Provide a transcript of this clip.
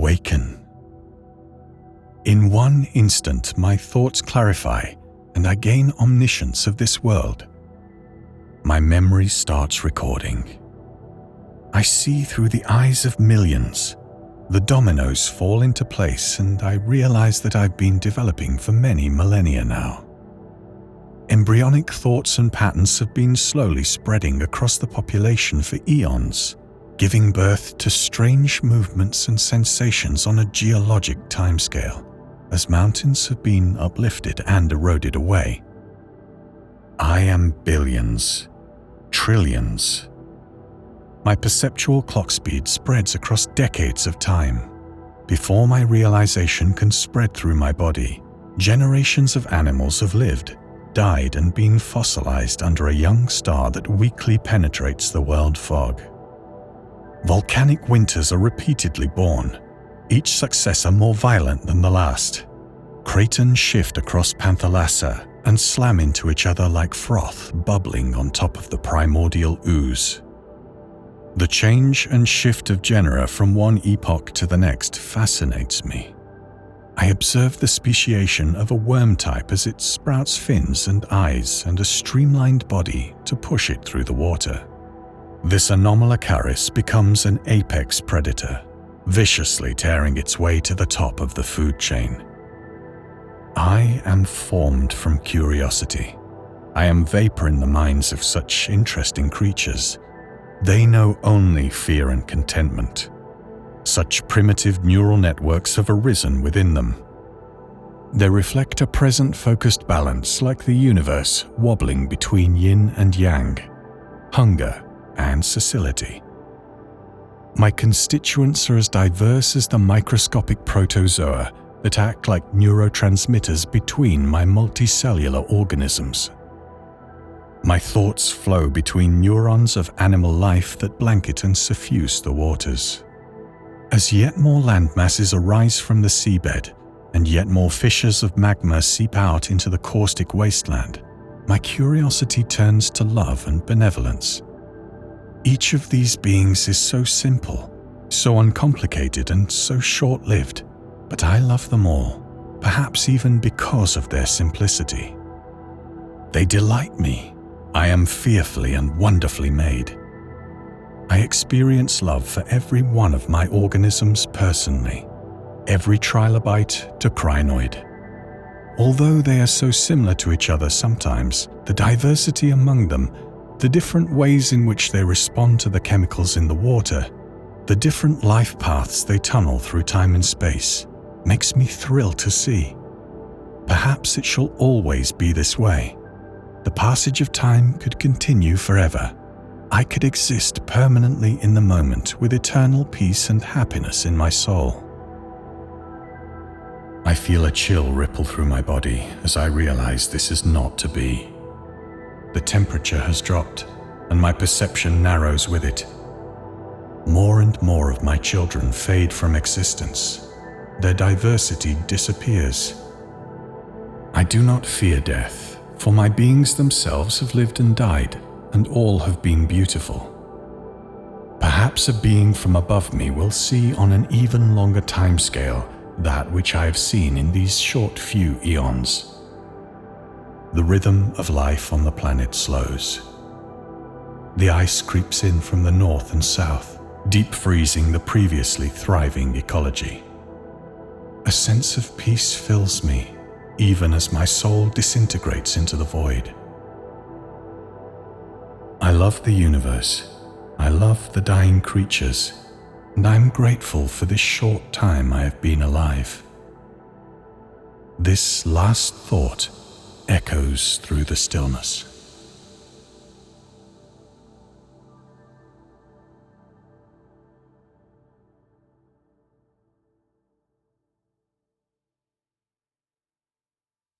Awaken. In one instant, my thoughts clarify, and I gain omniscience of this world. My memory starts recording. I see through the eyes of millions. The dominoes fall into place, and I realize that I've been developing for many millennia now. Embryonic thoughts and patterns have been slowly spreading across the population for eons, giving birth to strange movements and sensations on a geologic timescale, as mountains have been uplifted and eroded away. I am billions, trillions. My perceptual clock speed spreads across decades of time. Before my realization can spread through my body, generations of animals have lived, died, and been fossilized under a young star that weakly penetrates the Worldfog. Volcanic winters are repeatedly born, each successor more violent than the last. Kratons shift across Panthalassa and slam into each other like froth bubbling on top of the primordial ooze. The change and shift of genera from one epoch to the next fascinates me. I observe the speciation of a worm type as it sprouts fins and eyes and a streamlined body to push it through the water. This Anomalocaris becomes an apex predator, viciously tearing its way to the top of the food chain. I am formed from curiosity. I am vapor in the minds of such interesting creatures. They know only fear and contentment. Such primitive neural networks have arisen within them. They reflect a present-focused balance like the universe wobbling between yin and yang, hunger and satiety. My constituents are as diverse as the microscopic protozoa that act like neurotransmitters between my multicellular organisms. My thoughts flow between neurons of animal life that blanket and suffuse the waters. As yet more land masses arise from the seabed, and yet more fissures of magma seep out into the caustic wasteland, my curiosity turns to love and benevolence. Each of these beings is so simple, so uncomplicated, and so short-lived, but I love them all, perhaps even because of their simplicity. They delight me. I am fearfully and wonderfully made. I experience love for every one of my organisms personally, every trilobite to crinoid. Although they are so similar to each other sometimes, the diversity among them, the different ways in which they respond to the chemicals in the water, the different life paths they tunnel through time and space, makes me thrill to see. Perhaps it shall always be this way. The passage of time could continue forever. I could exist permanently in the moment with eternal peace and happiness in my soul. I feel a chill ripple through my body as I realize this is not to be. The temperature has dropped, and my perception narrows with it. More and more of my children fade from existence. Their diversity disappears. I do not fear death, for my beings themselves have lived and died, and all have been beautiful. Perhaps a being from above me will see on an even longer timescale that which I have seen in these short few eons. The rhythm of life on the planet slows. The ice creeps in from the north and south, deep freezing the previously thriving ecology. A sense of peace fills me, even as my soul disintegrates into the void. I love the universe. I love the dying creatures, and I am grateful for this short time I have been alive. This last thought echoes through the stillness.